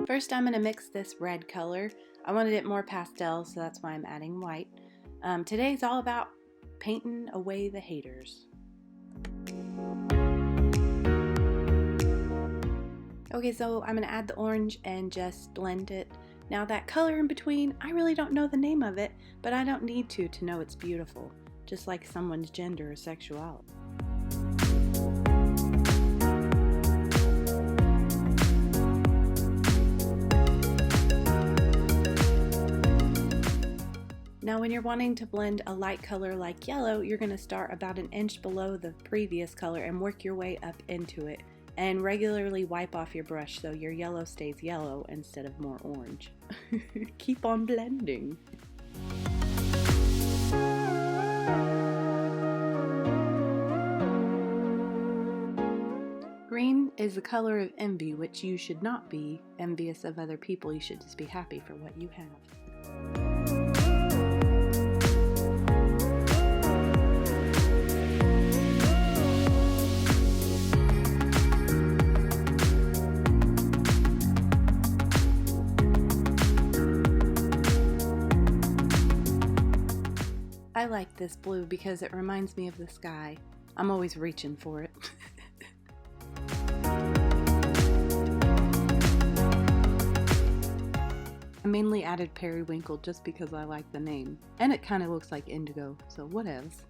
First, I'm going to mix this red color. I wanted it more pastel, so that's why I'm adding white. Today's all about painting away the haters. Okay, so I'm going to add the orange and just blend it. Now that color in between, I really don't know the name of it, but I don't need to know it's beautiful, just like someone's gender or sexuality. Now when you're wanting to blend a light color like yellow, you're going to start about an inch below the previous color and work your way up into it. And regularly wipe off your brush so your yellow stays yellow instead of more orange. Keep on blending. Green is the color of envy, which you should not be envious of other people. You should just be happy for what you have. I like this blue because it reminds me of the sky. I'm always reaching for it. I mainly added periwinkle just because I like the name. And it kind of looks like indigo, so whatevs.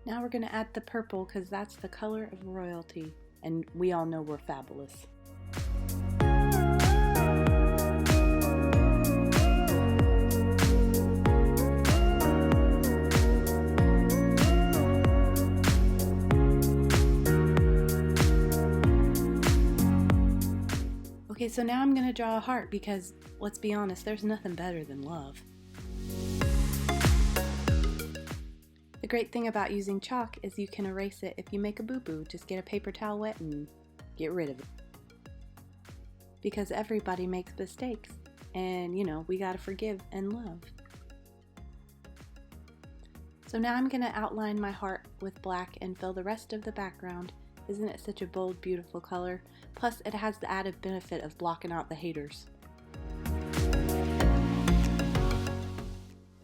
Now we're going to add the purple because that's the color of royalty. And we all know we're fabulous. Okay, so now I'm going to draw a heart because, let's be honest, there's nothing better than love. The great thing about using chalk is you can erase it if you make a boo-boo. Just get a paper towel wet and get rid of it. Because everybody makes mistakes, and you know, we gotta forgive and love. So now I'm going to outline my heart with black and fill the rest of the background. Isn't it such a bold, beautiful color? Plus, it has the added benefit of blocking out the haters.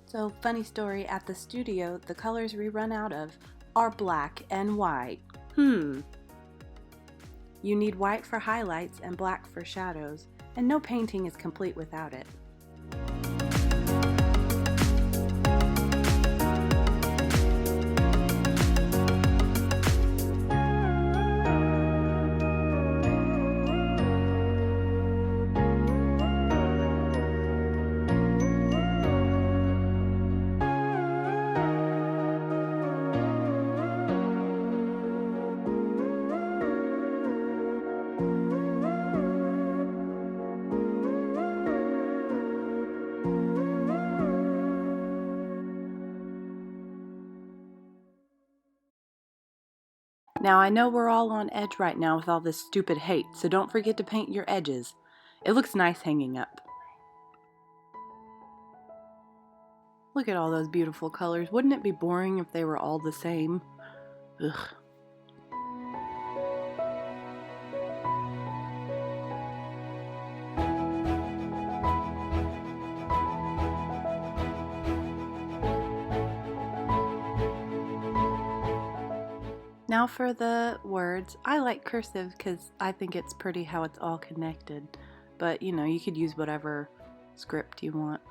So, funny story, at the studio, the colors we run out of are black and white. You need white for highlights and black for shadows, and no painting is complete without it. Now I know we're all on edge right now with all this stupid hate, so don't forget to paint your edges. It looks nice hanging up. Look at all those beautiful colors. Wouldn't it be boring if they were all the same? Ugh. Now for the words. I like cursive because I think it's pretty how it's all connected. But you know, you could use whatever script you want.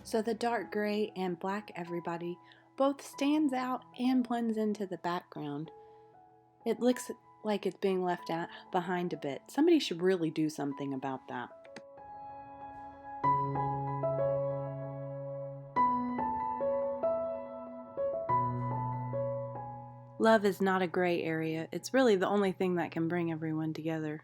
So the dark gray and black everybody both stands out and blends into the background. It looks like it's being left behind a bit. Somebody should really do something about that. Love is not a gray area. It's really the only thing that can bring everyone together.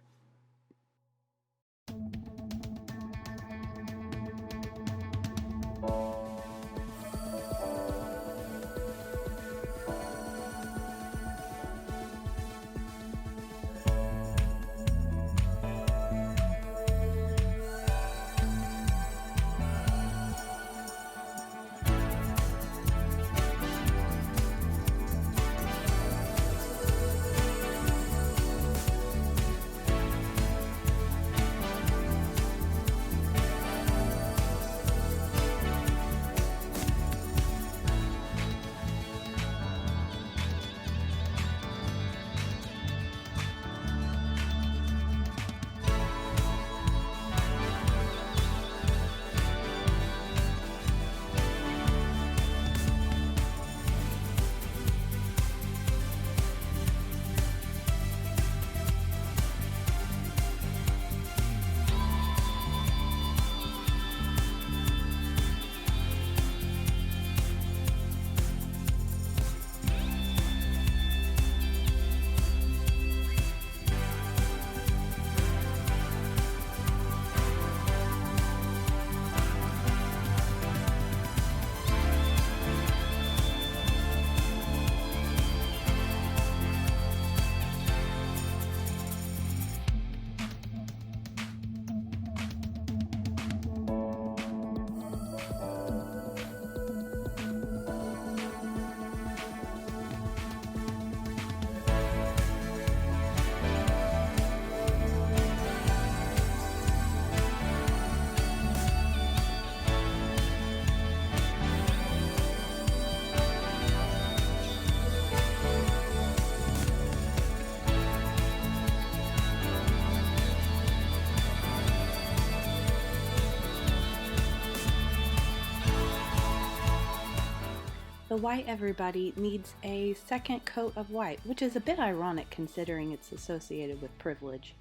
The white everybody needs a second coat of white, which is a bit ironic considering it's associated with privilege.